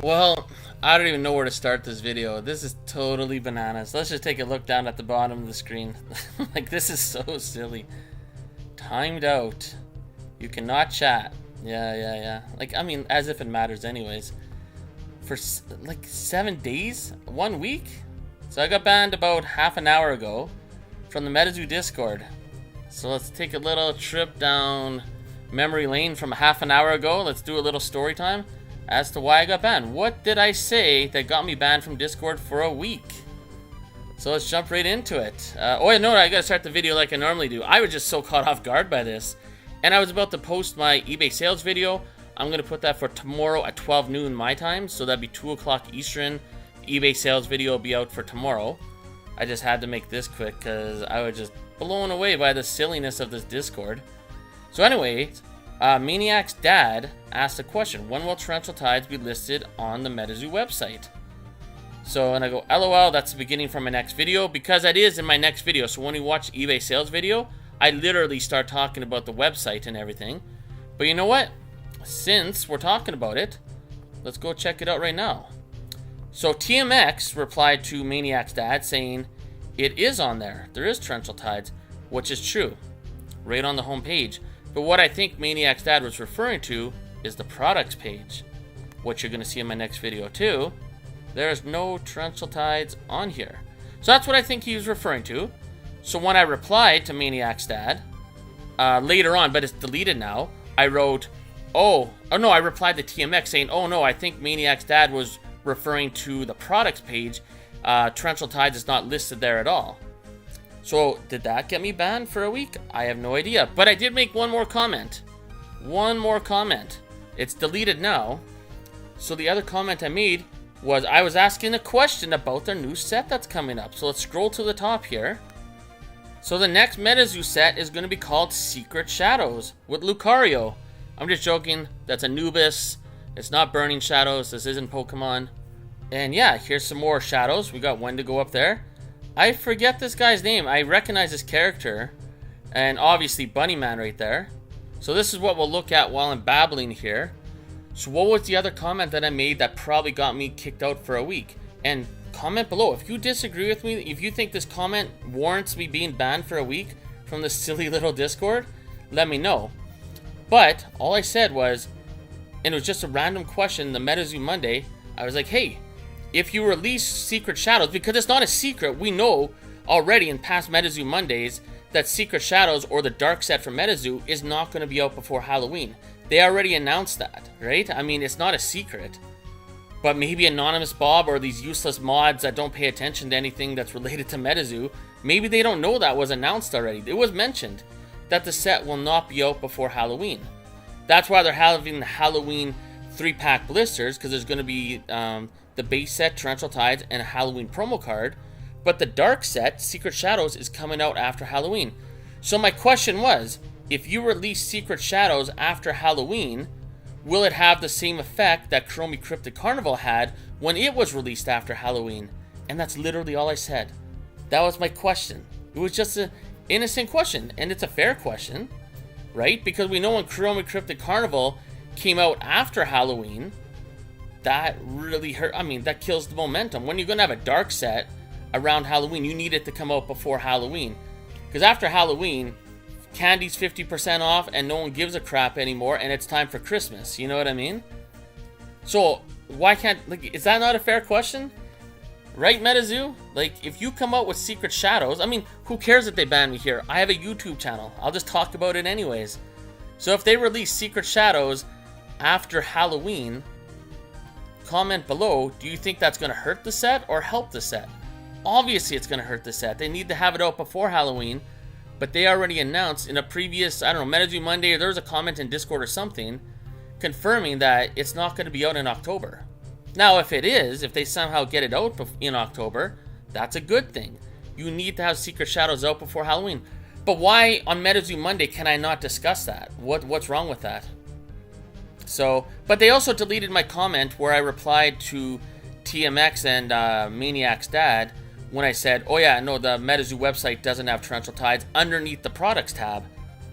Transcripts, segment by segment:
Well, I don't even know where to start this video. This is totally bananas. Let's just take a look down at the bottom of the screen. Like, this is so silly. Timed out. You cannot chat. Yeah. Like, I mean, as if it matters anyways. For, like, 7 days? 1 week? So I got banned about half an hour ago from the MetaZoo Discord. So let's take a little trip down memory lane from half an hour ago. Let's do a little story time as to why I got banned. What did I say that got me banned from Discord for a week? So let's jump right into it. Oh yeah, no, I gotta start the video like I normally do. I was just so caught off guard by this. And I was about to post my eBay sales video. I'm gonna put that for tomorrow at 12 noon my time. So that'd be 2 o'clock Eastern. eBay sales video will be out for tomorrow. I just had to make this quick because I was just blown away by the silliness of this Discord. So anyway, Maniac's dad asked a question: when will torrential tides be listed on the MetaZoo website? So, and I go, LOL, that's the beginning for my next video, because that is in my next video. So when you watch the eBay sales video, I literally start talking about the website and everything. But you know what? Since we're talking about it, let's go check it out right now. So TMX replied to Maniac's dad saying, it is on there. There is torrential tides, which is true, right on the home page. But what I think Maniac's dad was referring to is the products page, which you're going to see in my next video too. There's no torrential tides on here. So that's what I think he was referring to. So when I replied to Maniac's dad, later on, but it's deleted now, I wrote, oh no, I replied to TMX saying, oh no, I think Maniac's dad was referring to the products page. Torrential tides is not listed there at all. So did that get me banned for a week? I have no idea. But I did make one more comment. It's deleted now. So the other comment I made was I was asking a question about their new set that's coming up. So let's scroll to the top here. So the next MetaZoo set is going to be called Secret Shadows with Lucario. I'm just joking. That's Anubis. It's not Burning Shadows. This isn't Pokemon. And yeah, here's some more shadows. We got Wendigo up there. I forget this guy's name. I recognize this character. And obviously Bunnyman right there. So this is what we'll look at while I'm babbling here. So what was the other comment that I made that probably got me kicked out for a week? And comment below. If you disagree with me, if you think this comment warrants me being banned for a week from this silly little Discord, let me know. But all I said was, and it was just a random question, the MetaZoo Monday, I was like, hey, if you release Secret Shadows, because it's not a secret, we know already in past MetaZoo Mondays that Secret Shadows or the Dark set from MetaZoo is not going to be out before Halloween. They already announced that, right? I mean, it's not a secret. But maybe Anonymous Bob or these useless mods that don't pay attention to anything that's related to MetaZoo, maybe they don't know that was announced already. It was mentioned that the set will not be out before Halloween. That's why they're having the Halloween 3-pack blisters, because there's going to be the base set, Torrential Tides, and a Halloween promo card. But the Dark set, Secret Shadows, is coming out after Halloween. So my question was, if you release Secret Shadows after Halloween, will it have the same effect that Chromie Cryptid Carnival had when it was released after Halloween? And that's literally all I said. That was my question. It was just an innocent question, and it's a fair question, right? Because we know when Chromie Cryptid Carnival came out after Halloween, that really hurt. I mean, that kills the momentum. When you're going to have a dark set around Halloween, you need it to come out before Halloween. Because after Halloween, candy's 50% off and no one gives a crap anymore, and it's time for Christmas. You know what I mean? So why can't, like, is that not a fair question? Right, MetaZoo? Like, if you come out with Secret Shadows, I mean, who cares if they ban me here? I have a YouTube channel. I'll just talk about it anyways. So if they release Secret Shadows after Halloween, comment below, do you think that's going to hurt the set or help the set? Obviously it's going to hurt the set. They need to have it out before Halloween, but they already announced in a previous, I don't know, MetaZoo Monday, or there was a comment in Discord or something confirming that it's not going to be out in October. Now, if it is, if they somehow get it out in October, that's a good thing. You need to have Secret Shadows out before Halloween. But why on MetaZoo Monday can I not discuss that? What's wrong with that? So, but they also deleted my comment where I replied to TMX and Maniac's dad when I said, oh yeah, no, the MetaZoo website doesn't have torrential tides underneath the products tab.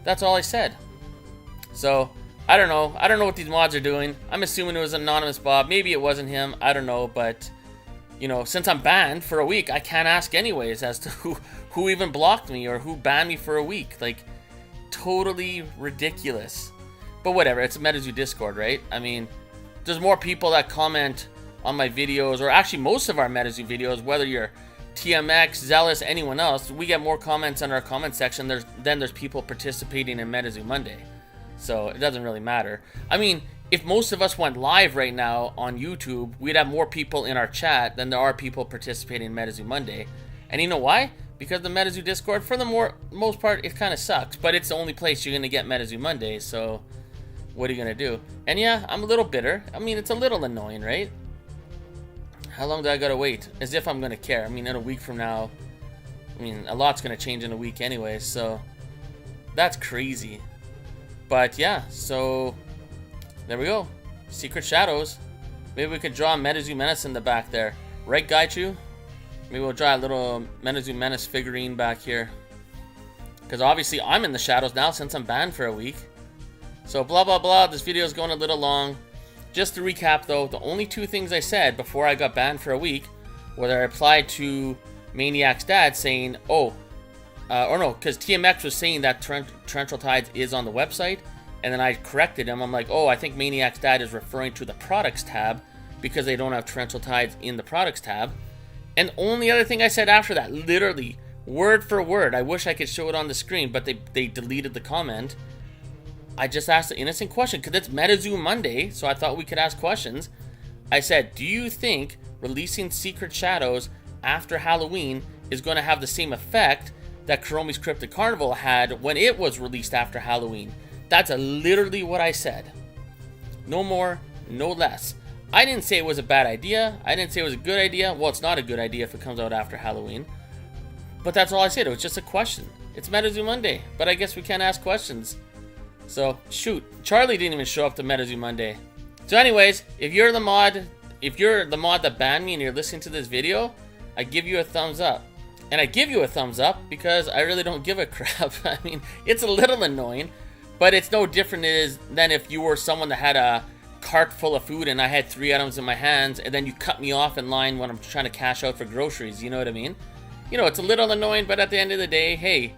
That's all I said. So, I don't know. I don't know what these mods are doing. I'm assuming it was Anonymous Bob. Maybe it wasn't him. I don't know. But, you know, since I'm banned for a week, I can't ask anyways as to who even blocked me or who banned me for a week. Like, totally ridiculous. But whatever. It's a MetaZoo Discord, right? I mean, there's more people that comment on my videos, or actually most of our MetaZoo videos, whether you're TMX, Zealous, anyone else, we get more comments in our comment section than there's people participating in MetaZoo Monday. So it doesn't really matter. I mean, if most of us went live right now on YouTube, we'd have more people in our chat than there are people participating in MetaZoo Monday. And you know why? Because the MetaZoo Discord, for the most part, it kind of sucks. But it's the only place you're going to get MetaZoo Monday, so what are you going to do? And yeah, I'm a little bitter. I mean, it's a little annoying, right? How long do I got to wait? As if I'm going to care. I mean, in a week from now, I mean, a lot's going to change in a week anyway, so that's crazy. But yeah, so there we go. Secret Shadows. Maybe we could draw MetaZoo Menace in the back there. Right, Gaichu? Maybe we'll draw a little MetaZoo Menace figurine back here. Because obviously I'm in the shadows now since I'm banned for a week. So blah, blah, blah. This video is going a little long. Just to recap though, the only two things I said before I got banned for a week was I replied to Maniac's dad saying, oh, or no, because TMX was saying that Torrential Tides is on the website, and then I corrected him. I'm like, oh, I think Maniac's dad is referring to the products tab because they don't have Torrential Tides in the products tab. And the only other thing I said after that, literally, word for word, I wish I could show it on the screen, but they deleted the comment. I just asked an innocent question because it's MetaZoo Monday, so I thought we could ask questions. I said, do you think releasing Secret Shadows after Halloween is going to have the same effect that Kuromi's Cryptid Carnival had when it was released after Halloween? That's literally what I said. No more, no less. I didn't say it was a bad idea. I didn't say it was a good idea. Well, it's not a good idea if it comes out after Halloween. But that's all I said. It was just a question. It's MetaZoo Monday, but I guess we can't ask questions. So, shoot. Charlie didn't even show up to MetaZoo Monday. So anyways, if you're the mod that banned me and you're listening to this video, I give you a thumbs up. And I give you a thumbs up because I really don't give a crap. I mean, it's a little annoying, but it's no different than if you were someone that had a cart full of food and I had 3 items in my hands and then you cut me off in line when I'm trying to cash out for groceries. You know what I mean? You know, it's a little annoying, but at the end of the day, hey,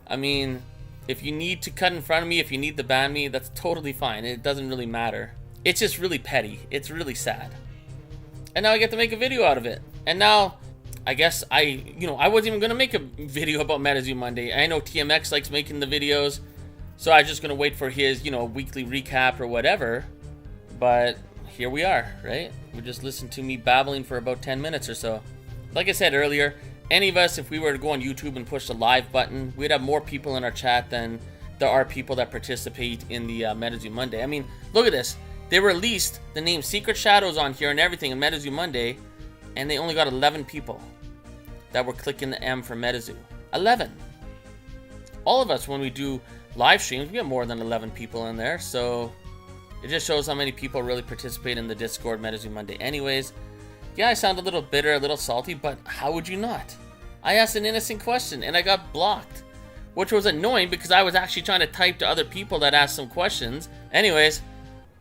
I mean, if you need to cut in front of me, if you need to ban me, that's totally fine. It doesn't really matter. It's just really petty. It's really sad. And now I get to make a video out of it. And now, I guess I wasn't even going to make a video about MetaZoo Monday. I know TMX likes making the videos, so I was just going to wait for his, weekly recap or whatever. But here we are, right? We just listened to me babbling for about 10 minutes or so. Like I said earlier, any of us, if we were to go on YouTube and push the live button, we'd have more people in our chat than there are people that participate in the MetaZoo Monday. I mean, look at this. They released the name Secret Shadows on here and everything in MetaZoo Monday, and they only got 11 people that were clicking the M for MetaZoo. 11. All of us, when we do live streams, we get more than 11 people in there, so it just shows how many people really participate in the Discord MetaZoo Monday. Anyways, yeah, I sound a little bitter, a little salty, but how would you not? I asked an innocent question, and I got blocked, which was annoying because I was actually trying to type to other people that asked some questions. Anyways,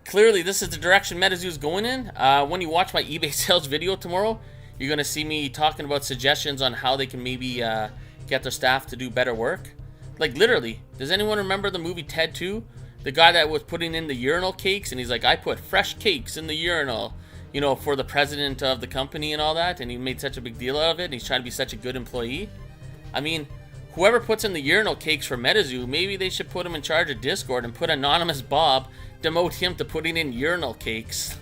clearly this is the direction MetaZoo is going in. When you watch my eBay sales video tomorrow, you're going to see me talking about suggestions on how they can maybe get their staff to do better work. Like, literally, does anyone remember the movie Ted 2? The guy that was putting in the urinal cakes, and he's like, I put fresh cakes in the urinal, for the president of the company and all that, and he made such a big deal out of it, and he's trying to be such a good employee. I mean, whoever puts in the urinal cakes for MetaZoo, maybe they should put him in charge of Discord and put Anonymous Bob, demote him to putting in urinal cakes.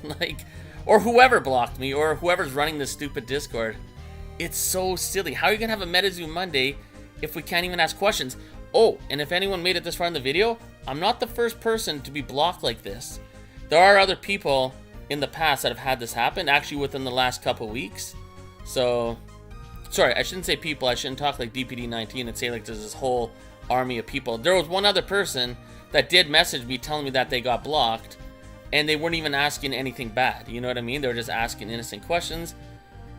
Or whoever blocked me, or whoever's running this stupid Discord. It's so silly. How are you going to have a MetaZoo Monday if we can't even ask questions? Oh, and if anyone made it this far in the video, I'm not the first person to be blocked like this. There are other people in the past that have had this happen, actually within the last couple weeks. So, sorry, I shouldn't say people. I shouldn't talk like DPD19 and say like there's this whole army of people. There was one other person that did message me telling me that they got blocked, and they weren't even asking anything bad. You know what I mean? They were just asking innocent questions.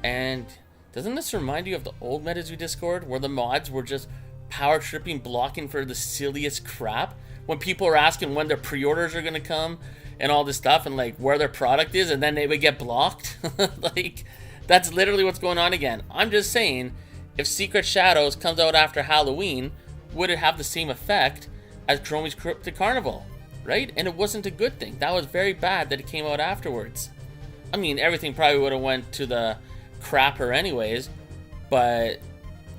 And doesn't this remind you of the old MetaZoo Discord where the mods were just power tripping, blocking for the silliest crap? when people are asking when their pre-orders are gonna come and all this stuff, and like where their product is, and then they would get blocked. Like, that's literally what's going on again. I'm just saying, if Secret Shadows comes out after Halloween, would it have the same effect as Chromie's Cryptic Carnival, right? And it wasn't a good thing. That was very bad that it came out afterwards. I mean, everything probably would have went to the crapper anyways, but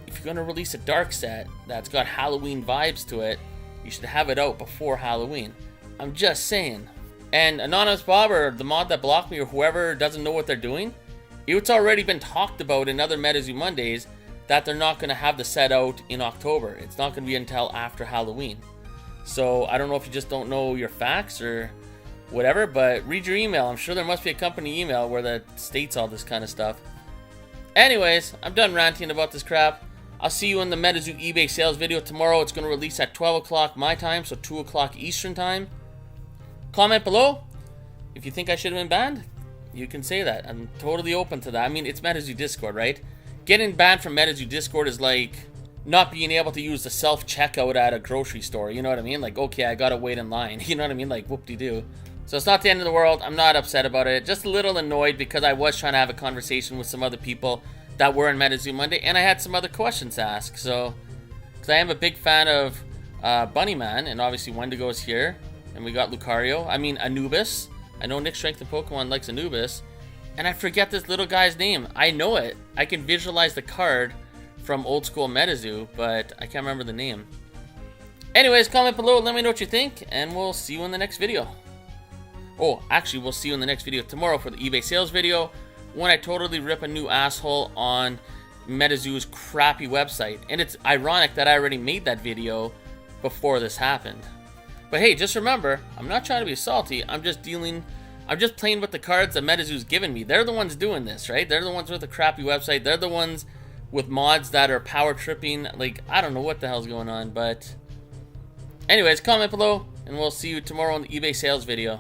if you're gonna release a dark set that's got Halloween vibes to it, you should have it out before Halloween. I'm just saying. And Anonymous Bob, or the mod that blocked me, or whoever doesn't know what they're doing, it's already been talked about in other MetaZoo Mondays that they're not going to have the set out in October. It's not going to be until after Halloween. So I don't know if you just don't know your facts or whatever, but read your email. I'm sure there must be a company email where that states all this kind of stuff. Anyways, I'm done ranting about this crap. I'll see you in the MetaZoo eBay sales video tomorrow. It's going to release at 12 o'clock my time, so 2 o'clock Eastern time. Comment below if you think I should have been banned. You can say that. I'm totally open to that. I mean, it's MetaZoo Discord, right? Getting banned from MetaZoo Discord is like not being able to use the self-checkout at a grocery store. You know what I mean? Like, okay, I gotta wait in line. You know what I mean? Like, whoop-de-doo. So it's not the end of the world. I'm not upset about it. Just a little annoyed because I was trying to have a conversation with some other people that were in MetaZoo Monday, and I had some other questions to ask. So, because I am a big fan of Bunnyman, and obviously Wendigo is here. And we got Lucario. I mean, Anubis. I know Nick Strength and Pokemon likes Anubis. And I forget this little guy's name. I know it. I can visualize the card from old school MetaZoo, but I can't remember the name. Anyways, comment below. Let me know what you think. And we'll see you in the next video. Oh, actually, we'll see you in the next video tomorrow for the eBay sales video, when I totally rip a new asshole on MetaZoo's crappy website. And it's ironic that I already made that video before this happened. But hey, just remember, I'm not trying to be salty. I'm just playing with the cards that MetaZoo's given me. They're the ones doing this, right? They're the ones with the crappy website. They're the ones with mods that are power tripping. Like, I don't know what the hell's going on, but anyways, comment below, and we'll see you tomorrow on the eBay sales video.